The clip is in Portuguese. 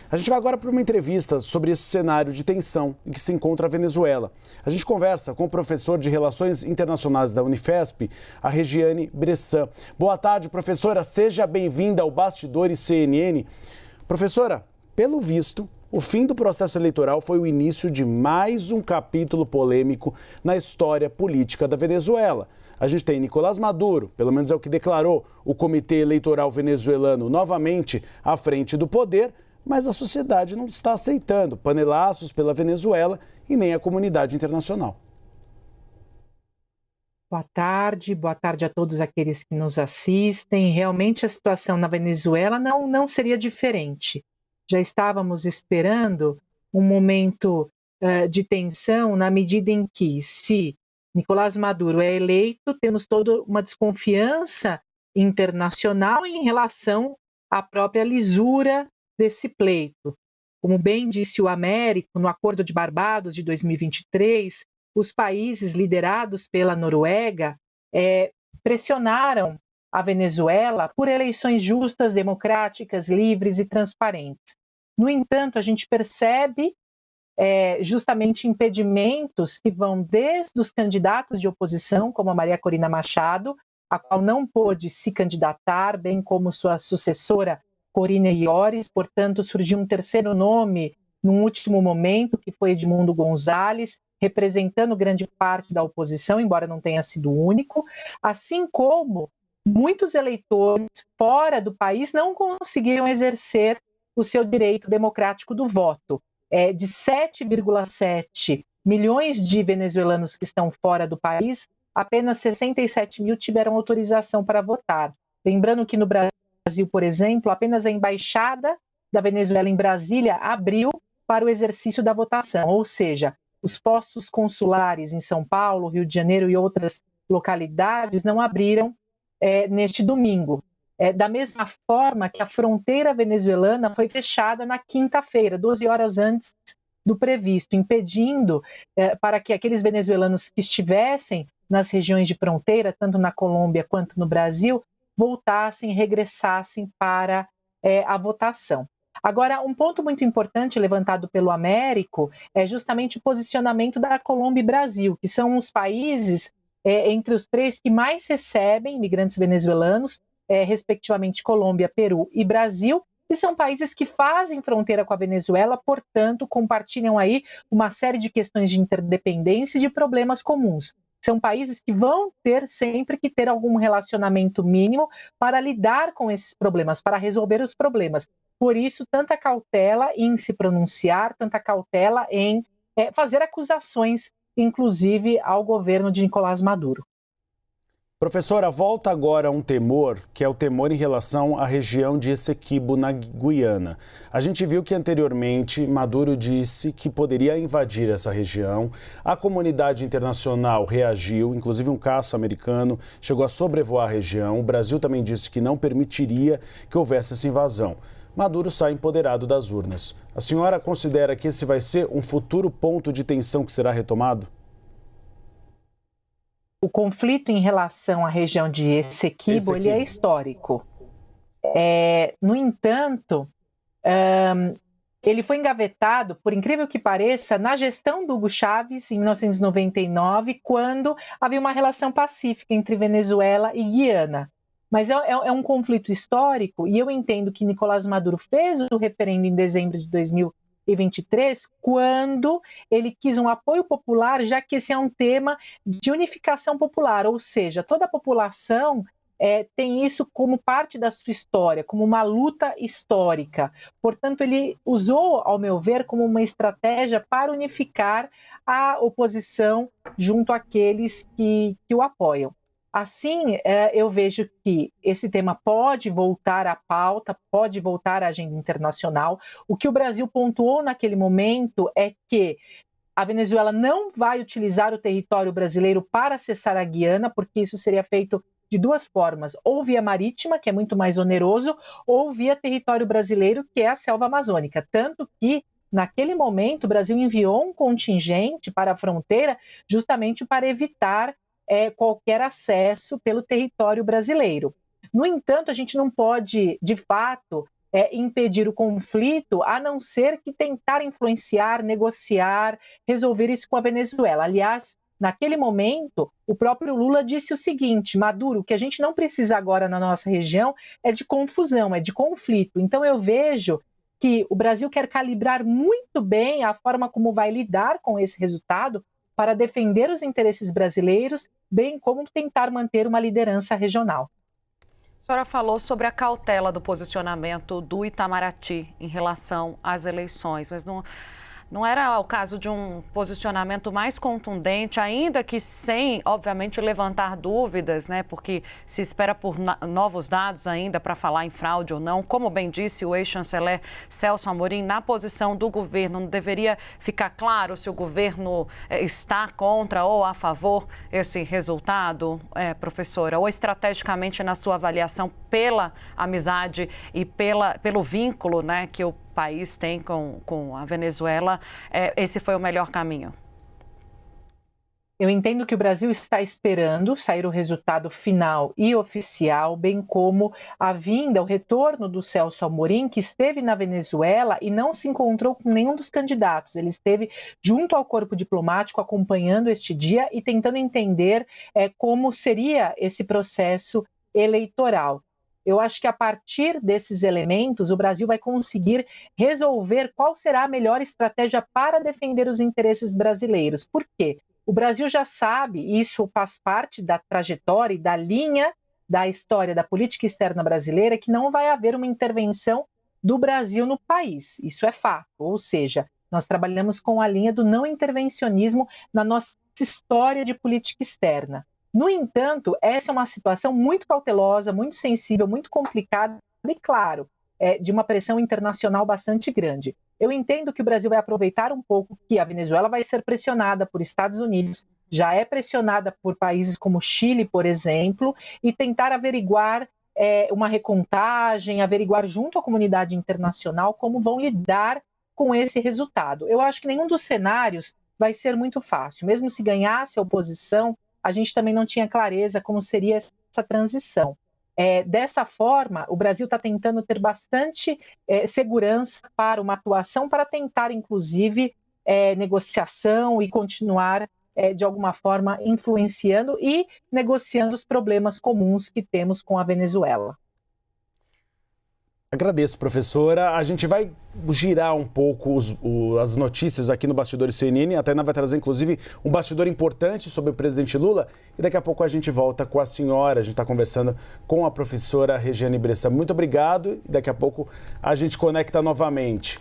A gente vai agora para uma entrevista sobre esse cenário de tensão em que se encontra a Venezuela. A gente conversa com o professor de Relações Internacionais da Unifesp, a Regiane Bressan. Boa tarde, professora. Seja bem-vinda ao Bastidores CNN. Professora, pelo visto, o fim do processo eleitoral foi o início de mais um capítulo polêmico na história política da Venezuela. A gente tem Nicolás Maduro, pelo menos é o que declarou o Comitê Eleitoral venezuelano, novamente à frente do poder, mas a sociedade não está aceitando panelaços pela Venezuela e nem a comunidade internacional. Boa tarde a todos aqueles que nos assistem. Realmente a situação na Venezuela não seria diferente. Já estávamos esperando um momento de tensão na medida em que, se Nicolás Maduro é eleito, temos toda uma desconfiança internacional em relação à própria lisura desse pleito. Como bem disse o Américo, no Acordo de Barbados de 2023, os países liderados pela Noruega pressionaram a Venezuela por eleições justas, democráticas, livres e transparentes. No entanto, a gente percebe justamente impedimentos que vão desde os candidatos de oposição, como a Maria Corina Machado, a qual não pôde se candidatar, bem como sua sucessora, Corina Iores. Portanto, surgiu um terceiro nome num último momento, que foi Edmundo Gonzalez, representando grande parte da oposição, embora não tenha sido o único, assim como muitos eleitores fora do país não conseguiram exercer o seu direito democrático do voto. De 7,7 milhões de venezuelanos que estão fora do país, apenas 67 mil tiveram autorização para votar. Lembrando que no Brasil, por exemplo, apenas a Embaixada da Venezuela em Brasília abriu para o exercício da votação, ou seja, os postos consulares em São Paulo, Rio de Janeiro e outras localidades não abriram neste domingo. Da mesma forma que a fronteira venezuelana foi fechada na quinta-feira, 12 horas antes do previsto, impedindo para que aqueles venezuelanos que estivessem nas regiões de fronteira, tanto na Colômbia quanto no Brasil, voltassem, regressassem para a votação. Agora, um ponto muito importante levantado pelo Américo é justamente o posicionamento da Colômbia e Brasil, que são os países entre os três que mais recebem imigrantes venezuelanos, respectivamente Colômbia, Peru e Brasil, e são países que fazem fronteira com a Venezuela, portanto, compartilham aí uma série de questões de interdependência e de problemas comuns. São países que vão ter sempre que ter algum relacionamento mínimo para lidar com esses problemas, para resolver os problemas. Por isso, tanta cautela em se pronunciar, tanta cautela em fazer acusações, inclusive ao governo de Nicolás Maduro. Professora, volta agora a um temor, que é o temor em relação à região de Essequibo, na Guiana. A gente viu que anteriormente Maduro disse que poderia invadir essa região. A comunidade internacional reagiu, inclusive um caça americano chegou a sobrevoar a região. O Brasil também disse que não permitiria que houvesse essa invasão. Maduro sai empoderado das urnas. A senhora considera que esse vai ser um futuro ponto de tensão que será retomado? O conflito em relação à região de Essequibo, ele é histórico. No entanto, ele foi engavetado, por incrível que pareça, na gestão do Hugo Chávez, em 1999, quando havia uma relação pacífica entre Venezuela e Guiana. Mas é um conflito histórico, e eu entendo que Nicolás Maduro fez o referendo em dezembro de 2023, quando ele quis um apoio popular, já que esse é um tema de unificação popular, ou seja, toda a população tem isso como parte da sua história, como uma luta histórica. Portanto, ele usou, ao meu ver, como uma estratégia para unificar a oposição junto àqueles que o apoiam. Assim, eu vejo que esse tema pode voltar à pauta, pode voltar à agenda internacional. O que o Brasil pontuou naquele momento é que a Venezuela não vai utilizar o território brasileiro para acessar a Guiana, porque isso seria feito de duas formas, ou via marítima, que é muito mais oneroso, ou via território brasileiro, que é a selva amazônica. Tanto que, naquele momento, o Brasil enviou um contingente para a fronteira justamente para evitar qualquer acesso pelo território brasileiro. No entanto, a gente não pode, de fato, impedir o conflito, a não ser que tentar influenciar, negociar, resolver isso com a Venezuela. Aliás, naquele momento, o próprio Lula disse o seguinte: Maduro, o que a gente não precisa agora na nossa região é de confusão, é de conflito. Então eu vejo que o Brasil quer calibrar muito bem a forma como vai lidar com esse resultado para defender os interesses brasileiros, bem como tentar manter uma liderança regional. A senhora falou sobre a cautela do posicionamento do Itamaraty em relação às eleições, mas não era o caso de um posicionamento mais contundente, ainda que sem, obviamente, levantar dúvidas, né? Porque se espera por novos dados ainda para falar em fraude ou não. Como bem disse o ex-chanceler Celso Amorim, na posição do governo, não deveria ficar claro se o governo está contra ou a favor esse resultado, professora? Ou estrategicamente, na sua avaliação, pela amizade e pelo vínculo, né, que o país tem com a Venezuela, esse foi o melhor caminho? Eu entendo que o Brasil está esperando sair o resultado final e oficial, bem como a vinda, o retorno do Celso Amorim, que esteve na Venezuela e não se encontrou com nenhum dos candidatos. Ele esteve junto ao corpo diplomático acompanhando este dia e tentando entender como seria esse processo eleitoral. Eu acho que a partir desses elementos, o Brasil vai conseguir resolver qual será a melhor estratégia para defender os interesses brasileiros. Por quê? O Brasil já sabe, e isso faz parte da trajetória e da linha da história da política externa brasileira, que não vai haver uma intervenção do Brasil no país. Isso é fato. Ou seja, nós trabalhamos com a linha do não intervencionismo na nossa história de política externa. No entanto, essa é uma situação muito cautelosa, muito sensível, muito complicada e, claro, de uma pressão internacional bastante grande. Eu entendo que o Brasil vai aproveitar um pouco que a Venezuela vai ser pressionada por Estados Unidos, já é pressionada por países como Chile, por exemplo, e tentar averiguar uma recontagem, averiguar junto à comunidade internacional como vão lidar com esse resultado. Eu acho que nenhum dos cenários vai ser muito fácil. Mesmo se ganhasse a oposição, a gente também não tinha clareza como seria essa transição. Dessa forma, o Brasil está tentando ter bastante segurança para uma atuação, para tentar, inclusive, negociação e continuar, de alguma forma, influenciando e negociando os problemas comuns que temos com a Venezuela. Agradeço, professora. A gente vai girar um pouco as notícias aqui no Bastidores CNN. A Tainá vai trazer, inclusive, um bastidor importante sobre o presidente Lula. E daqui a pouco a gente volta com a senhora. A gente está conversando com a professora Regiane Bressan. Muito obrigado. E daqui a pouco a gente conecta novamente.